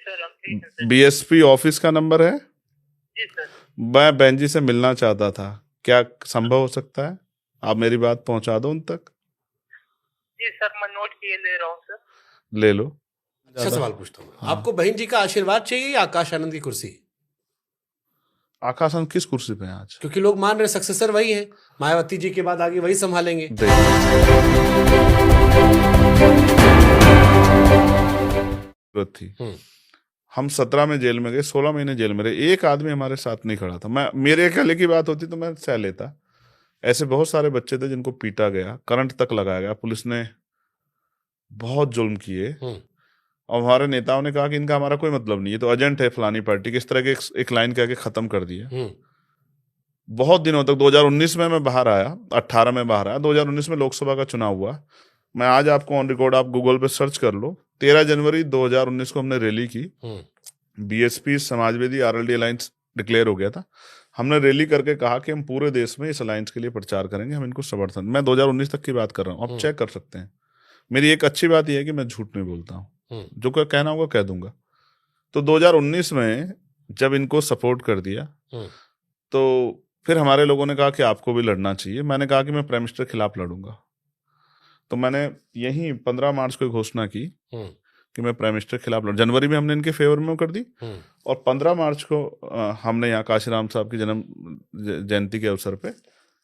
Sir, हम ठीक हैं सर। बीएसपी ऑफिस का नंबर है? जी सर। मैं बहन जी से मिलना चाहता था, क्या संभव हो सकता है? आप मेरी बात पहुंचा दो उन तक। जी सर, मैं नोट किए ले रहा हूँ सर। ले लो। अच्छा सवाल पूछता हूँ, हाँ। आपको बहन जी का आशीर्वाद चाहिए या आकाश आनंद की कुर्सी? आकाश हम किस कुर्सी पे हैं आज? क्योंकि लोग मान रहे सक्सेसर वही है, मायावती जी के बाद आगे वही संभालेंगे। जरूरत थी। हम 17 में जेल में गए, 16 महीने जेल में रहे, एक आदमी हमारे साथ नहीं खड़ा था। मैं मेरे अकेले की बात होती तो मैं सह लेता। ऐसे बहुत सारे बच्चे थे जिनको पीटा गया, करंट तक लगाया गया, पुलिस ने बहुत जुल्म किए। और हमारे नेताओं ने कहा कि इनका हमारा कोई मतलब नहीं है, तो एजेंट है फलानी पार्टी की, इस तरह के एक लाइन कह के खत्म कर दिया। बहुत दिनों तक 2019 में मैं बाहर आया, 18 में बाहर आया, 2019 में लोकसभा का चुनाव हुआ। मैं आज आपको ऑन रिकॉर्ड, आप गूगल पे सर्च कर लो, 13 जनवरी 2019 को हमने रैली की। BSP Samajwadi RLD alliance declare हो गया था। हमने रैली करके कहा कि हम पूरे देश में इस अलायंस के लिए प्रचार करेंगे, हम इनको समर्थन। मैं 2019 तक की बात कर रहा हूँ, आप चेक कर सकते हैं। मेरी एक अच्छी बात यह है कि मैं झूठ नहीं बोलता हूँ, जो कोई कहना होगा कह दूंगा। तो 2019 में जब इनको सपोर्ट कर दिया, तो फिर हमारे लोगों ने कहा कि आपको भी लड़ना चाहिए। मैंने कहा कि मैं प्राइम मिनिस्टर के खिलाफ लड़ूंगा। तो मैंने यही 15 मार्च को घोषणा की कि मैं प्राइम मिनिस्टर के खिलाफ लड़। जनवरी में हमने इनके फेवर में कर दी, और 15 मार्च को हमने यहाँ काशीराम साहब की जन्म जयंती के अवसर पे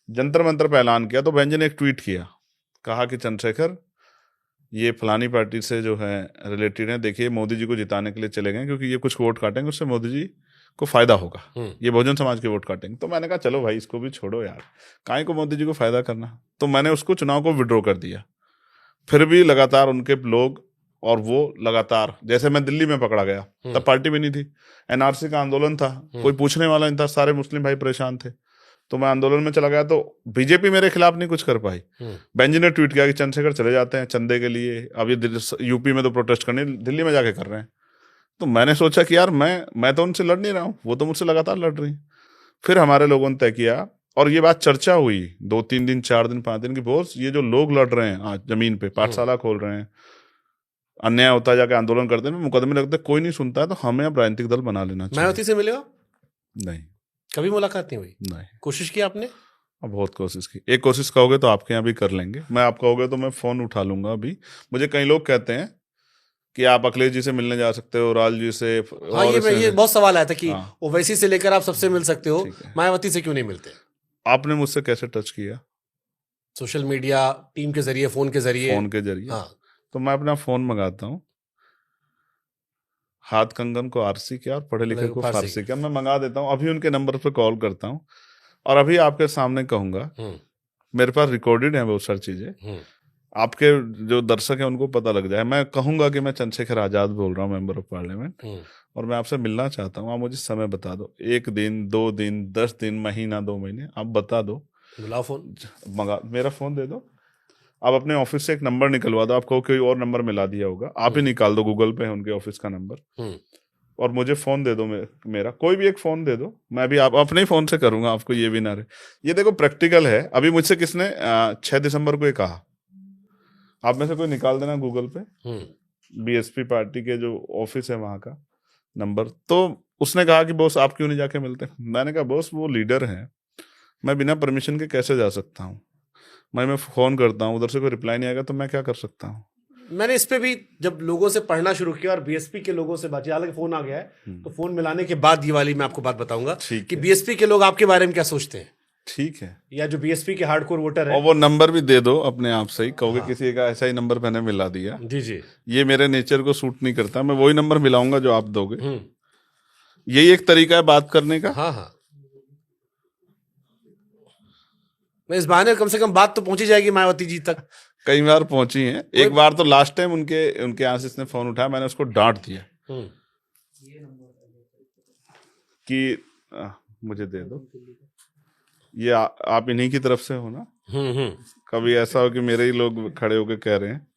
जंतर मंतर पर ऐलान किया। तो बहन जी ने एक ट्वीट किया, कहा कि चंद्रशेखर, ये फलानी पार्टी से जो है रिलेटेड है, देखिए मोदी जी को जिताने के लिए चले गए, क्योंकि ये कुछ वोट काटेंगे, उससे मोदी जी को फायदा होगा, ये बहुजन समाज के वोट काटेंगे। तो मैंने कहा चलो भाई, इसको भी छोड़ो यार, काहे को मोदी जी को फायदा करना। तो मैंने उसको चुनाव को विड्रॉ कर दिया। फिर भी लगातार उनके लोग, और वो लगातार, जैसे मैं दिल्ली में पकड़ा गया, तब पार्टी भी नहीं थी, एनआरसी का आंदोलन था, कोई पूछने वाला नहीं था, सारे मुस्लिम भाई परेशान थे। तो मैं आंदोलन में चला गया, तो बीजेपी मेरे खिलाफ नहीं कुछ कर पाई। बेंजी ने ट्वीट किया कि चंद्रशेखर चले जाते हैं चंदे के लिए, अब ये यूपी में तो प्रोटेस्ट करने दिल्ली में जाके कर रहे हैं। तो मैंने सोचा कि यार मैं तो उनसे लड़ नहीं रहा हूँ, वो तो मुझसे लगातार लड़ रही। फिर हमारे लोगों ने तय किया, और ये बात चर्चा हुई 2-3 दिन, 4 दिन, 5 दिन की, बहुत ये जो लोग लड़ रहे हैं आज जमीन पे, पाठशाला खोल रहे हैं, अन्याय होता है, जाके आंदोलन करते हैं, मुकदमे लगते, कोई नहीं सुनता है, तो हमें अब राजनीतिक दल बना लेना चाहिए। मायावती से मिले हो? नहीं, कभी मुलाकात नहीं हुई? नहीं। कोशिश की आपने? अब बहुत कोशिश की। एक कोशिश कहोगे तो आपके यहाँ भी कर लेंगे, मैं आप कहोगे तो मैं फोन उठा लूंगा। अभी मुझे कई लोग कहते हैं कि आप अखिलेश जी से मिलने जा सकते हो, राज जी से। हाँ, ये बहुत सवाल आया था कि ओवैसी से लेकर आप सबसे मिल सकते हो, मायावती से क्यों नहीं मिलते? आपने मुझसे कैसे टच किया? सोशल मीडिया, टीम के जरिए, फोन के जरिए। हाँ। तो मैं अपना फोन मंगाता हूँ, हाथ कंगन को आरसी किया और पढ़े लिखे को फारसी किया, मैं मंगा देता हूँ। अभी उनके नंबर पे कॉल करता हूँ, और अभी आपके सामने कहूंगा, मेरे पास रिकॉर्डेड है बहुत सारी चीजें, आपके जो दर्शक हैं उनको पता लग जाए। मैं कहूंगा कि मैं चंद्रशेखर आजाद बोल रहा हूँ, मेंबर ऑफ पार्लियामेंट, और मैं आपसे मिलना चाहता हूँ। आप मुझे समय बता दो, 1 दिन, 2 दिन, 10 दिन, महीना, 2 महीने, आप बता दो। बुलाओ फोन, मेरा फोन दे दो। आप अपने ऑफिस से एक नंबर निकलवा दो, आपको कोई और नंबर मिला दिया होगा, आप ही निकाल दो, गूगल पे है उनके ऑफिस का नंबर, और मुझे फोन दे दो, मेरा कोई भी एक फोन दे दो। मैं भी आप अपने ही फोन से करूंगा, आपको ये भी ना रहे। ये देखो प्रैक्टिकल है। अभी मुझसे किसने 6 दिसंबर को ये कहा, आप में से कोई निकाल देना गूगल पे, बीएसपी पार्टी के जो ऑफिस है वहां का नंबर। तो उसने कहा कि बॉस आप क्यों नहीं जाके मिलते। मैंने कहा बॉस वो लीडर है, मैं बिना परमिशन के कैसे जा सकता हूँ। मैं फोन करता हूँ, उधर से कोई रिप्लाई नहीं आएगा, तो मैं क्या कर सकता हूँ। मैंने इस पे भी जब लोगों से पढ़ना शुरू किया और बीएसपी के लोगों से बातचीत, हालांकि फोन आ गया है, तो फोन मिलाने के बाद ये वाली मैं आपको बात बताऊंगा कि बीएसपी के लोग आपके बारे में क्या सोचते हैं। ठीक है, या जो बीएसपी के हार्डकोर वोटर है। और वो नंबर भी दे दो अपने आप से ही, कहोगे किसी का ऐसा ही नंबर मैंने मिला दिया। जी, ये मेरे नेचर को सूट नहीं करता, मैं वही नंबर मिलाऊंगा जो आप दोगे। यही एक तरीका है बात करने का। हाँ, मैं इस बहाने कम से कम बात तो पहुंची जाएगी मायावती जी तक। कई बार पहुंची है। एक बार तो लास्ट टाइम उनके आशीष ने फोन उठाया, मैंने उसको डांट दिया कि मुझे दे दो, ये आप इन्हीं की तरफ से हो ना। कभी ऐसा हो कि मेरे ही लोग खड़े होकर कह रहे हैं।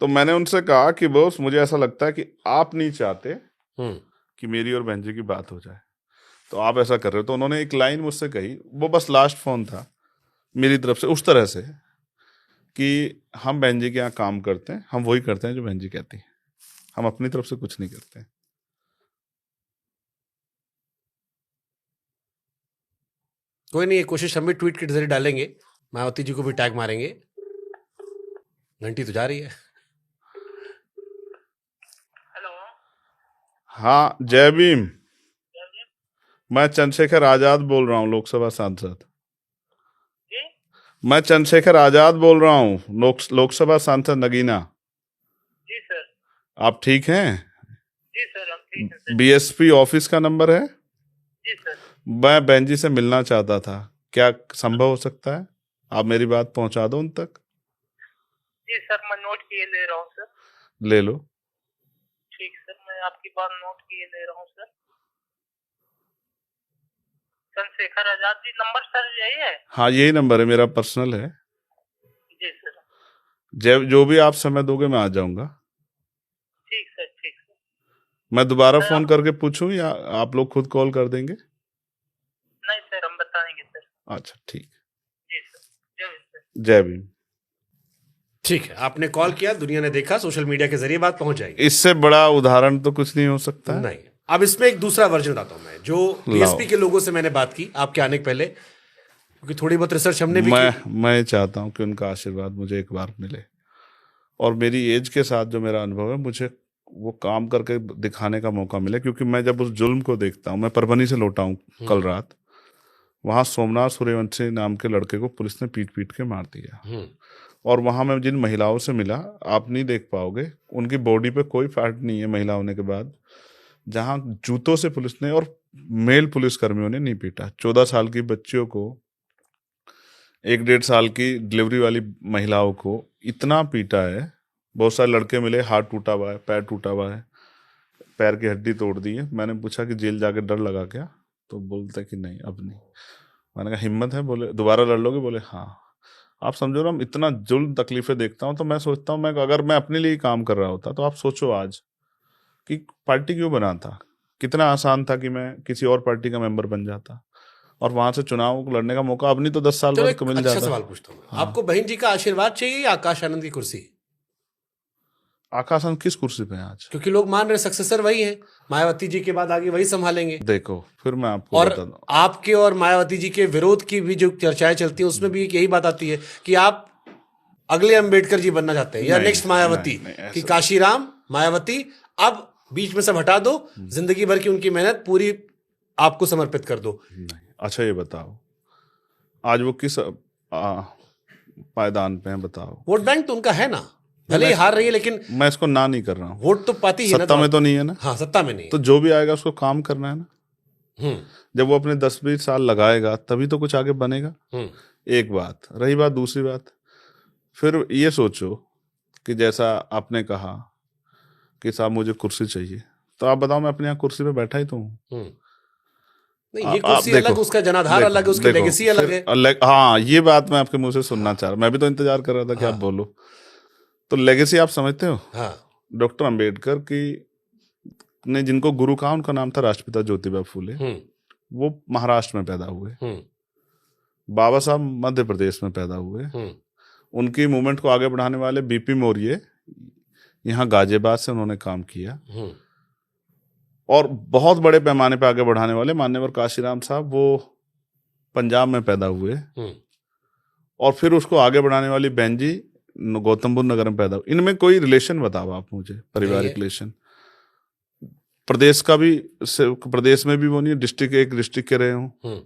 तो मैंने उनसे कहा कि बॉस मुझे ऐसा लगता है कि आप नहीं चाहते कि मेरी और बहन जी की बात हो जाए, तो आप ऐसा कर रहे हो। तो उन्होंने एक लाइन मुझसे कही, वो बस लास्ट फोन था मेरी तरफ से, उस तरह से कि हम बहन जी के यहाँ काम करते हैं, हम वही करते हैं जो बहन जी कहती हैं, हम अपनी तरफ से कुछ नहीं करते। कोई नहीं, ये कोशिश हम भी ट्वीट के जरिए डालेंगे, मायावती जी को भी टैग मारेंगे। घंटी तो जा रही है। हेलो। हाँ, जय भीम। मैं चंद्रशेखर आजाद बोल रहा हूँ, लोकसभा सांसद। जी मैं चंद्रशेखर आजाद बोल रहा हूँ, लोकसभा सांसद नगीना। जी सर। आप ठीक हैं? जी सर, हम ठीक हैं सर। बीएसपी ऑफिस का नंबर है? जी सर। मैं बहन जी से मिलना चाहता था, क्या संभव हो सकता है? आप मेरी बात पहुंचा दो उन तक। जी सर, मैं नोट किए ले रहा हूँ सर। ले लो। ठीक सर, मैं आपकी बात नोट किए ले रहा हूँ sir. Chandrashekhar Azad ji, number sir यही है? हाँ, यही नंबर है, मेरा पर्सनल है। जी सर। जो भी आप समय दोगे मैं आ जाऊंगा। ठीक सर, ठीक सर। मैं दोबारा सर, फोन करके पूछूं या आप लोग खुद कॉल कर देंगे? नहीं सर, हम बताएंगे सर। अच्छा, ठीक। जी सर, जय भीम सर। जय भीम। ठीक है, आपने कॉल किया, दुनिया ने देखा, सोशल मीडिया के जरिए बात पहुंच जाएगी। इससे बड़ा उदाहरण तो कुछ नहीं हो सकता है। नहीं, अब इसमें एक दूसरा वर्जन बताता हूं मैं, जो बीएसपी के लोगों से मैंने बात की आपके आने के पहले, क्योंकि थोड़ी बहुत रिसर्च हमने भी की। मैं चाहता हूं कि उनका आशीर्वाद मुझे एक बार मिले, और मेरी एज के साथ जो मेरा अनुभव है, मुझे वो काम करके दिखाने का मौका मिले। क्योंकि मैं जब उस जुल्म को देखता हूँ, मैं परभनी से लौटा हूँ कल रात, वहाँ सोमनाथ सूर्यवंशी नाम के लड़के को पुलिस ने पीट पीट के मार दिया। और वहाँ मैं जिन महिलाओं से मिला, आप नहीं देख पाओगे, उनकी बॉडी पे कोई फैट नहीं है महिला होने के बाद, जहाँ जूतों से पुलिस ने और मेल पुलिसकर्मियों ने नहीं पीटा। 14 साल की बच्चियों को, 1-1.5 साल की डिलीवरी वाली महिलाओं को इतना पीटा है। बहुत सारे लड़के मिले, हाथ टूटा हुआ है, पैर टूटा हुआ है, पैर की हड्डी तोड़ दी है। मैंने पूछा कि जेल जाके डर लगा क्या? तो बोलते कि नहीं, अब नहीं। मैंने कहा हिम्मत है? बोले दोबारा लड़ लोगे? बोले हाँ। आप समझो ना, इतना जुल्म तकलीफें देखता हूँ तो मैं सोचता हूँ, मैं अगर मैं अपने लिए काम कर रहा होता तो आप सोचो आज कि पार्टी क्यों बना था। कितना आसान था कि मैं किसी और पार्टी का मेंबर बन जाता और वहां से चुनाव लड़ने का मौका अब नहीं तो 10 साल बाद को मिल जाता। अच्छा सवाल पूछता हूँ, आपको बहन जी का आशीर्वाद चाहिए या आकाश आनंद की कुर्सी? आकाश आनंद किस कुर्सी पे हैं आज? क्योंकि लोग मान रहे सक्सेसर वही है, मायावती जी के बाद आगे वही संभालेंगे। देखो, फिर मैं आपको और बता दूं, आपके और मायावती जी के विरोध की भी जो चर्चाएं चलती हैं, उसमें भी यही बात आती है कि आप अगले अंबेडकर जी बनना चाहते हैं, या नेक्स्ट मायावती, कि काशीराम मायावती अब बीच में सब हटा दो, जिंदगी भर की उनकी मेहनत पूरी आपको समर्पित कर दो। अच्छा ये बताओ, आज वो किस पायदान पे हैं बताओ? वोट बैंक तो उनका है ना, भले ही हार रही है, लेकिन मैं इसको ना नहीं कर रहा हूँ। वोट तो पाती है ना। सत्ता में तो नहीं है ना? हाँ, सत्ता में नहीं। तो जो भी आएगा उसको काम करना है ना। जब वो अपने 10-20 साल लगाएगा तभी तो कुछ आगे बनेगा। एक बात रही। बात दूसरी बात, फिर ये सोचो कि जैसा आपने कहा कि साहब मुझे कुर्सी चाहिए, तो आप बताओ, मैं अपने यहाँ कुर्सी पे बैठा ही तो हूँ। नहीं, ये कुर्सी अलग, उसका जनाधार अलग है, उसकी लेगेसी अलग है। हाँ, ये बात मैं आपके मुंह से सुनना चाह रहा, मैं भी तो इंतजार कर रहा था कि आप बोलो। तो लेगेसी आप समझते हो? हाँ। डॉक्टर अंबेडकर की ने जिनको गुरु कहा, उनका नाम था राष्ट्रपिता ज्योतिबा फूले। वो महाराष्ट्र में पैदा हुए। बाबा साहब मध्य प्रदेश में पैदा हुए। उनकी मूवमेंट को आगे बढ़ाने वाले बीपी मौर्य यहाँ गाजियाबाद से उन्होंने काम किया। और बहुत बड़े पैमाने पर आगे बढ़ाने वाले मान्यवर काशीराम साहब, वो पंजाब में पैदा हुए। और फिर उसको आगे बढ़ाने वाली बहन जी गौतम बुद्ध नगर में पैदा हुई। इनमें कोई रिलेशन बताओ आप मुझे, पारिवारिक रिलेशन? प्रदेश का भी, प्रदेश में भी वो नहीं, एक डिस्ट्रिक्ट के रहे हो।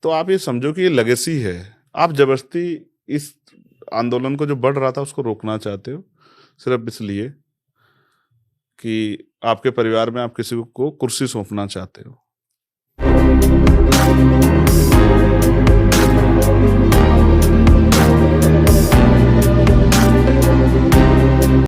तो आप ये समझो कि ये लेगेसी है। आप जबरदस्ती इस आंदोलन को जो बढ़ रहा था उसको रोकना चाहते हो, सिर्फ इसलिए कि आपके परिवार में आप किसी को कुर्सी सौंपना चाहते हो।